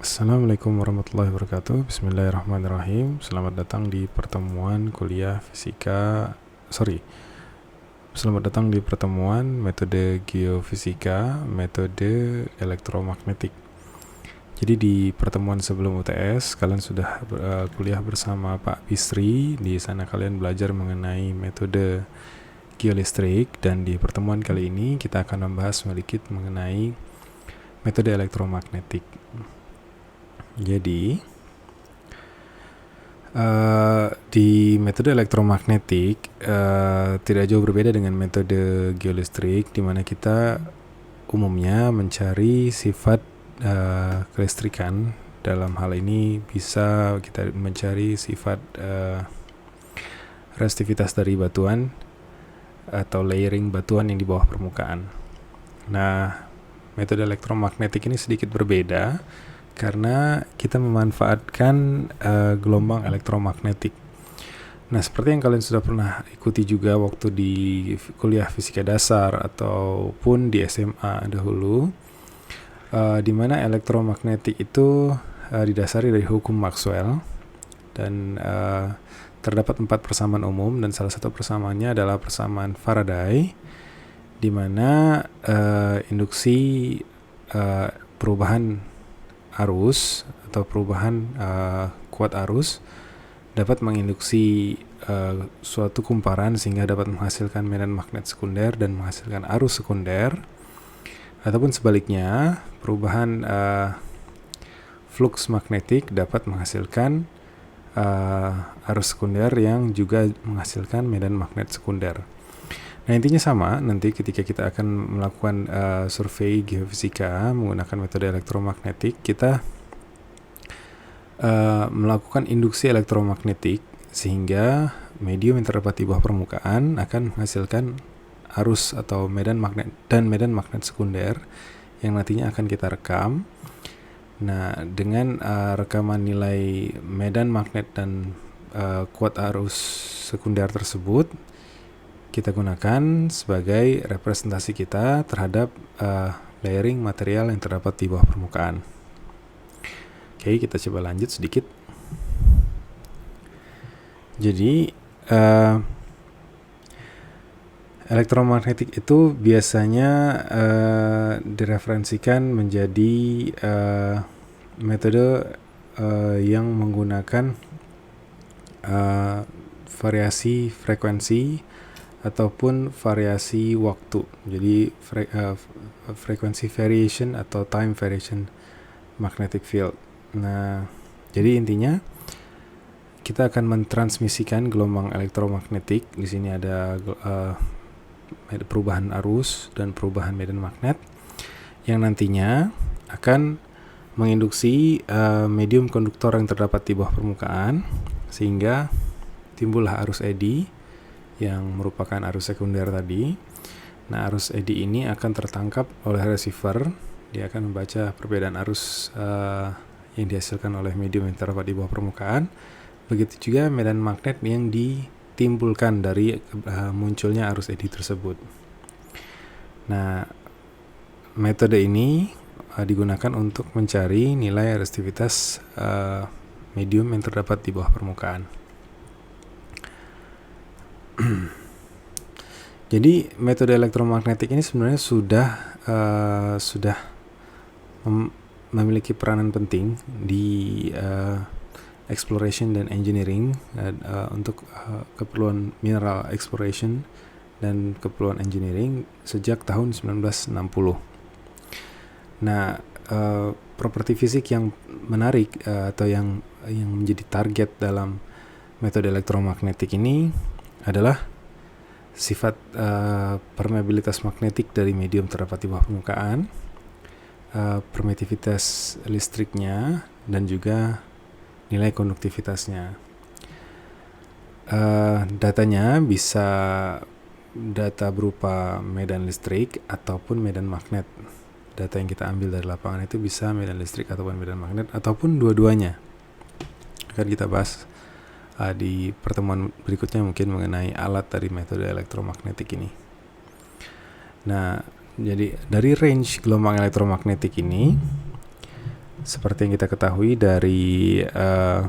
Assalamualaikum warahmatullahi wabarakatuh. Bismillahirrahmanirrahim. Selamat datang di pertemuan kuliah fisika. Selamat datang di pertemuan metode geofisika, metode elektromagnetik. Jadi di pertemuan sebelum UTS kalian sudah kuliah bersama Pak Bisri. Di sana kalian belajar mengenai metode geolistrik, dan di pertemuan kali ini kita akan membahas sedikit mengenai metode elektromagnetik. Jadi di metode elektromagnetik tidak jauh berbeda dengan metode geolistrik, di mana kita umumnya mencari sifat kelistrikan. Dalam hal ini bisa kita mencari sifat resistivitas dari batuan atau layering batuan yang di bawah permukaan. Nah, metode elektromagnetik ini sedikit berbeda karena kita memanfaatkan gelombang elektromagnetik. Nah, seperti yang kalian sudah pernah ikuti juga waktu di kuliah fisika dasar ataupun di SMA dahulu, di mana elektromagnetik itu didasari dari hukum Maxwell, dan terdapat 4 persamaan umum, dan salah satu persamaannya adalah persamaan Faraday, di mana induksi perubahan arus atau perubahan kuat arus dapat menginduksi suatu kumparan sehingga dapat menghasilkan medan magnet sekunder dan menghasilkan arus sekunder, ataupun sebaliknya perubahan flux magnetik dapat menghasilkan arus sekunder yang juga menghasilkan medan magnet sekunder. Nah, intinya sama nanti ketika kita akan melakukan survei geofisika menggunakan metode elektromagnetik, kita melakukan induksi elektromagnetik sehingga medium yang terdapat di bawah permukaan akan menghasilkan arus atau medan magnet dan medan magnet sekunder yang nantinya akan kita rekam. Nah, dengan rekaman nilai medan magnet dan kuat arus sekunder tersebut kita gunakan sebagai representasi kita terhadap layering material yang terdapat di bawah permukaan. Oke, kita coba lanjut sedikit. Jadi elektromagnetik itu biasanya direferensikan menjadi metode yang menggunakan variasi frekuensi ataupun variasi waktu. Jadi frekuensi variation atau time variation magnetic field. Nah, jadi intinya kita akan mentransmisikan gelombang elektromagnetik. Di sini ada perubahan arus dan perubahan medan magnet yang nantinya akan menginduksi medium konduktor yang terdapat di bawah permukaan sehingga timbullah arus eddy yang merupakan arus sekunder tadi. Nah, arus eddy ini akan tertangkap oleh receiver. Dia akan membaca perbedaan arus yang dihasilkan oleh medium yang terdapat di bawah permukaan. Begitu juga medan magnet yang ditimbulkan dari munculnya arus eddy tersebut. Nah, metode ini digunakan untuk mencari nilai resistivitas medium yang terdapat di bawah permukaan. Jadi metode elektromagnetik ini sebenarnya sudah memiliki peranan penting di exploration dan engineering untuk keperluan mineral exploration dan keperluan engineering sejak tahun 1960. Nah, properti fisik yang menarik atau yang menjadi target dalam metode elektromagnetik ini adalah sifat permeabilitas magnetik dari medium terdapat di bawah permukaan, permitivitas listriknya, dan juga nilai konduktivitasnya. Datanya bisa data berupa medan listrik ataupun medan magnet. Data yang kita ambil dari lapangan itu bisa medan listrik ataupun medan magnet ataupun dua-duanya. Akan kita bahas di pertemuan berikutnya mungkin mengenai alat dari metode elektromagnetik ini. Nah, jadi dari range gelombang elektromagnetik ini Seperti yang kita ketahui dari 10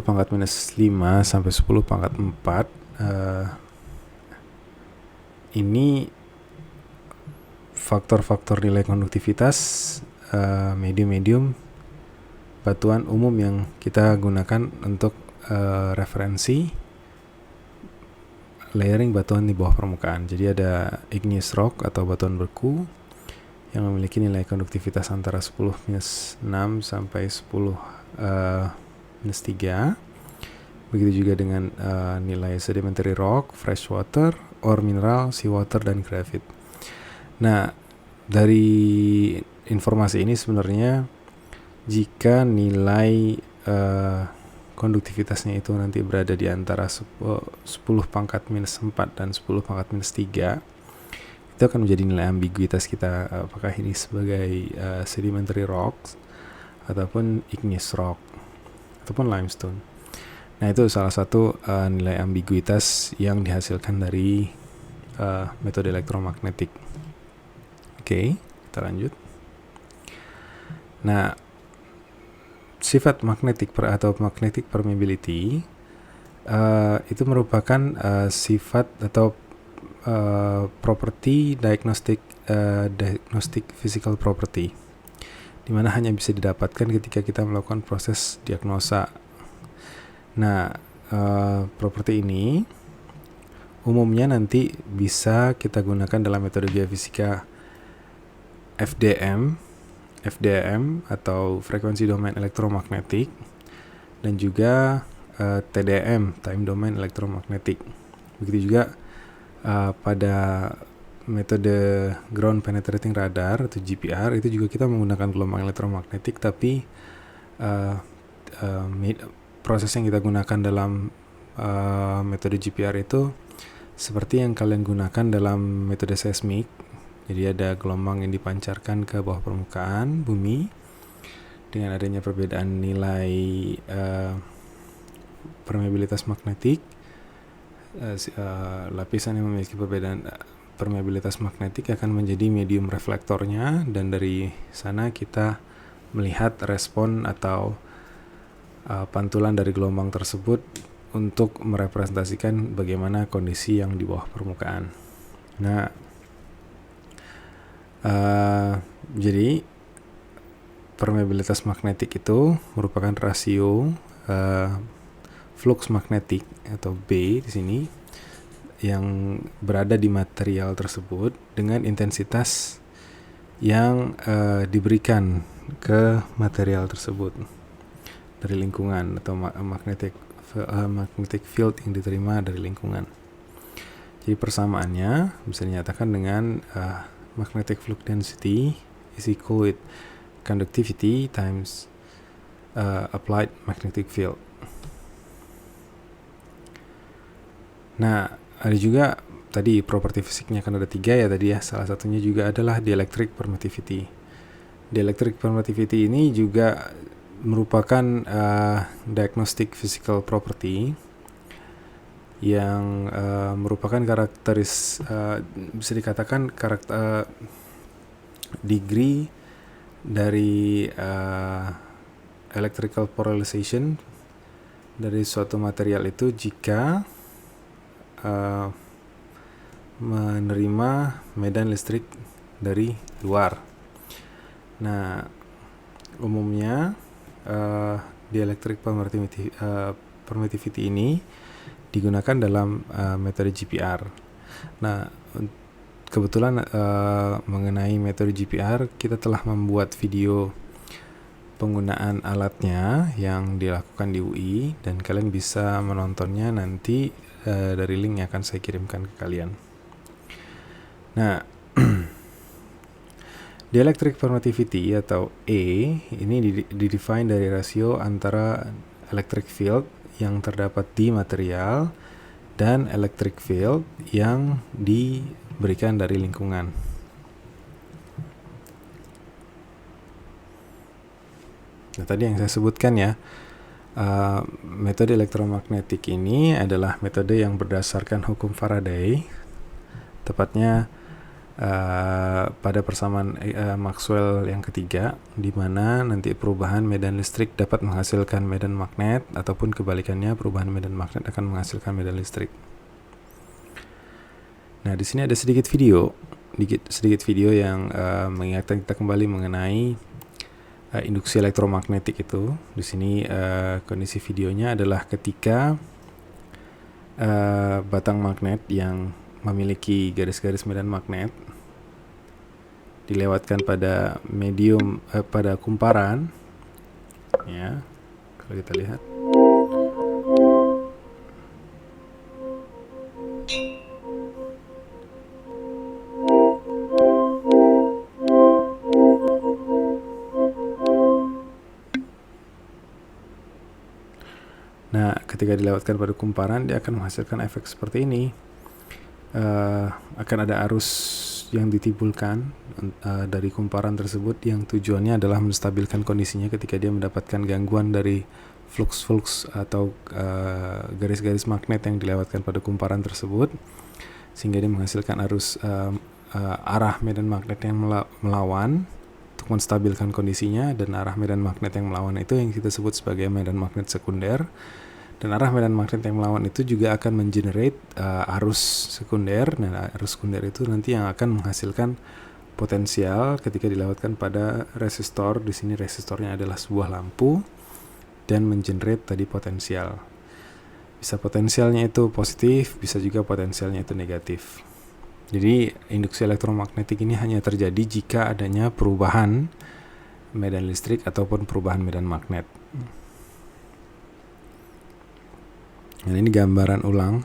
pangkat minus 5 sampai 10 pangkat 4 ini faktor-faktor nilai konduktivitas medium-medium batuan umum yang kita gunakan untuk referensi layering batuan di bawah permukaan. Jadi ada igneous rock atau batuan beku yang memiliki nilai konduktivitas antara 10 minus 6 sampai 10 minus 3. Begitu juga dengan nilai sedimentary rock, fresh water, ore mineral, seawater, dan graphite. Nah, dari informasi ini sebenarnya jika nilai konduktivitasnya itu nanti berada di antara 10 pangkat minus 4 dan 10 pangkat minus 3, itu akan menjadi nilai ambiguitas kita, apakah ini sebagai sedimentary rocks ataupun igneous rock ataupun limestone. Nah, itu salah satu nilai ambiguitas yang dihasilkan dari metode elektromagnetik. Oke, kita lanjut. Nah, sifat magnetic atau magnetic permeability itu merupakan sifat atau property diagnostic physical property, di mana hanya bisa didapatkan ketika kita melakukan proses diagnosa. Nah, properti ini umumnya nanti bisa kita gunakan dalam metode geofisika FDM atau frekuensi domain elektromagnetik, dan juga TDM, time domain elektromagnetik. Begitu juga pada metode ground penetrating radar atau GPR, itu juga kita menggunakan gelombang elektromagnetik, tapi proses yang kita gunakan dalam metode GPR itu seperti yang kalian gunakan dalam metode seismik. Jadi ada gelombang yang dipancarkan ke bawah permukaan bumi dengan adanya perbedaan nilai permeabilitas magnetik. Lapisan yang memiliki perbedaan permeabilitas magnetik akan menjadi medium reflektornya, dan dari sana kita melihat respon atau pantulan dari gelombang tersebut untuk merepresentasikan bagaimana kondisi yang di bawah permukaan. Nah, jadi permeabilitas magnetik itu merupakan rasio flux magnetik atau B di sini yang berada di material tersebut dengan intensitas yang diberikan ke material tersebut dari lingkungan, atau magnetic field yang diterima dari lingkungan. Jadi persamaannya bisa dinyatakan dengan magnetic flux density is equal with conductivity times applied magnetic field. Nah, ada juga tadi properti fisiknya kan ada 3 ya tadi ya. Salah satunya juga adalah dielectric permittivity. Dielectric permittivity ini juga merupakan diagnostic physical property yang merupakan bisa dikatakan karakter degree dari electrical polarization dari suatu material itu jika menerima medan listrik dari luar. Nah, umumnya dielectric permittivity ini digunakan dalam metode GPR. Nah, kebetulan mengenai metode GPR kita telah membuat video penggunaan alatnya yang dilakukan di UI, dan kalian bisa menontonnya nanti dari link yang akan saya kirimkan ke kalian. Nah, dielectric permittivity atau E ini didefine dari rasio antara electric field yang terdapat di material dan electric field yang diberikan dari lingkungan. Nah, tadi yang saya sebutkan ya, metode elektromagnetik ini adalah metode yang berdasarkan hukum Faraday, tepatnya pada persamaan Maxwell yang ketiga, di mana nanti perubahan medan listrik dapat menghasilkan medan magnet, ataupun kebalikannya, perubahan medan magnet akan menghasilkan medan listrik. Nah, di sini ada sedikit video yang mengingatkan kita kembali mengenai induksi elektromagnetik itu. Di sini kondisi videonya adalah ketika batang magnet yang memiliki garis-garis medan magnet dilewatkan pada pada kumparan, ya. Kalau kita lihat, nah, ketika dilewatkan pada kumparan, dia akan menghasilkan efek seperti ini. Akan ada arus yang ditimbulkan dari kumparan tersebut, yang tujuannya adalah menstabilkan kondisinya ketika dia mendapatkan gangguan dari flux atau garis-garis magnet yang dilewatkan pada kumparan tersebut, sehingga dia menghasilkan arus arah medan magnet yang melawan untuk menstabilkan kondisinya, dan arah medan magnet yang melawan itu yang kita sebut sebagai medan magnet sekunder. Dan arah medan magnet yang melawan itu juga akan mengenerate arus sekunder. Nah, arus sekunder itu nanti yang akan menghasilkan potensial ketika dilewatkan pada resistor. Di sini resistornya adalah sebuah lampu dan mengenerate tadi potensial. Bisa potensialnya itu positif, bisa juga potensialnya itu negatif. Jadi induksi elektromagnetik ini hanya terjadi jika adanya perubahan medan listrik ataupun perubahan medan magnet. Nah, ini gambaran ulang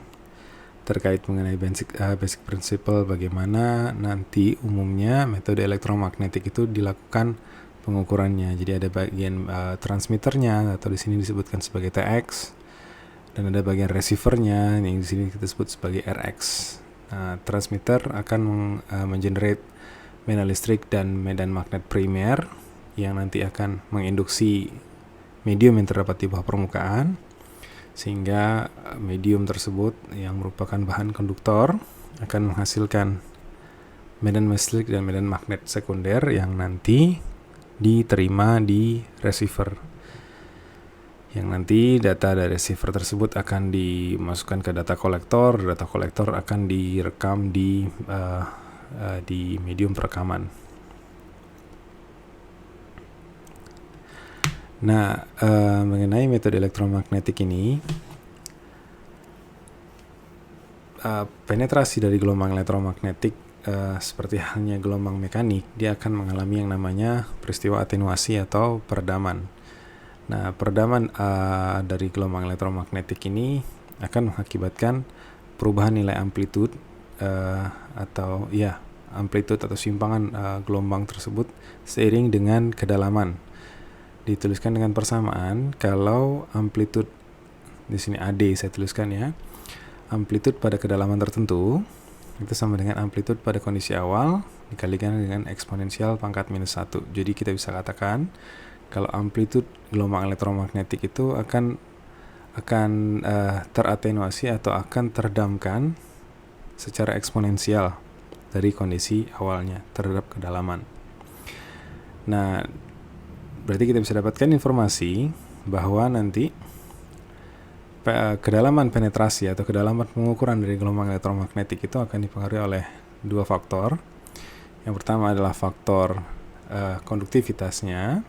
terkait mengenai basic principle bagaimana nanti umumnya metode elektromagnetik itu dilakukan pengukurannya. Jadi ada bagian transmitternya, atau di sini disebutkan sebagai TX, dan ada bagian receivernya yang di sini kita sebut sebagai RX. Transmitter akan mengenerate medan listrik dan medan magnet primer yang nanti akan menginduksi medium yang terdapat di bawah permukaan, sehingga medium tersebut yang merupakan bahan konduktor akan menghasilkan medan listrik dan medan magnet sekunder yang nanti diterima di receiver, yang nanti data dari receiver tersebut akan dimasukkan ke data kolektor akan direkam di medium perekaman. Nah, mengenai metode elektromagnetik ini, penetrasi dari gelombang elektromagnetik seperti halnya gelombang mekanik, dia akan mengalami yang namanya peristiwa atenuasi atau peredaman. Nah, peredaman dari gelombang elektromagnetik ini akan mengakibatkan perubahan nilai amplitude atau simpangan gelombang tersebut seiring dengan kedalaman. Dituliskan dengan persamaan kalau amplitude, di sini AD saya tuliskan ya, amplitude pada kedalaman tertentu itu sama dengan amplitude pada kondisi awal dikalikan dengan eksponensial pangkat minus 1. Jadi kita bisa katakan kalau amplitude gelombang elektromagnetik itu akan teratenuasi atau akan teredamkan secara eksponensial dari kondisi awalnya terhadap kedalaman. Nah, berarti kita bisa dapatkan informasi bahwa nanti kedalaman penetrasi atau kedalaman pengukuran dari gelombang elektromagnetik itu akan dipengaruhi oleh dua faktor. Yang pertama adalah faktor konduktivitasnya.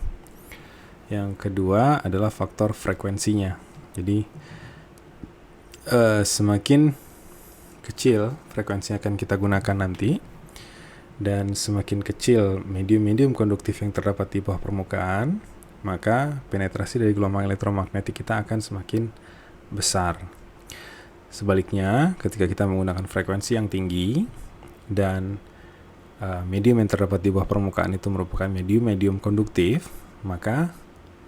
Yang kedua adalah faktor frekuensinya. Jadi semakin kecil frekuensi yang akan kita gunakan nanti, dan semakin kecil medium konduktif yang terdapat di bawah permukaan, maka penetrasi dari gelombang elektromagnetik kita akan semakin besar. Sebaliknya, ketika kita menggunakan frekuensi yang tinggi dan medium yang terdapat di bawah permukaan itu merupakan medium konduktif, maka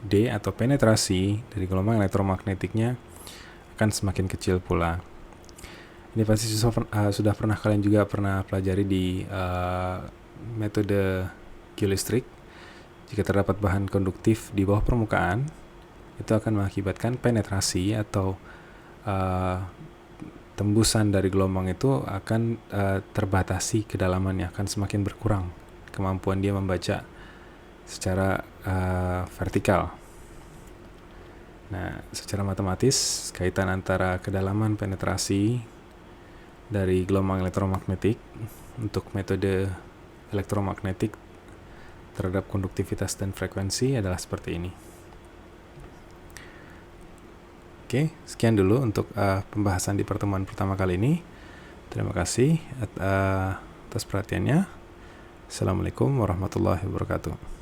D atau penetrasi dari gelombang elektromagnetiknya akan semakin kecil pula. Ini pasti sudah pernah kalian juga pelajari di metode geolistrik. Jika terdapat bahan konduktif di bawah permukaan, itu akan mengakibatkan penetrasi atau tembusan dari gelombang itu akan terbatasi, kedalamannya akan semakin berkurang, kemampuan dia membaca secara vertikal. Nah, secara matematis, kaitan antara kedalaman penetrasi dari gelombang elektromagnetik untuk metode elektromagnetik terhadap konduktivitas dan frekuensi adalah seperti ini. Oke, sekian dulu untuk pembahasan di pertemuan pertama kali ini. Terima kasih atas perhatiannya. Assalamualaikum warahmatullahi wabarakatuh.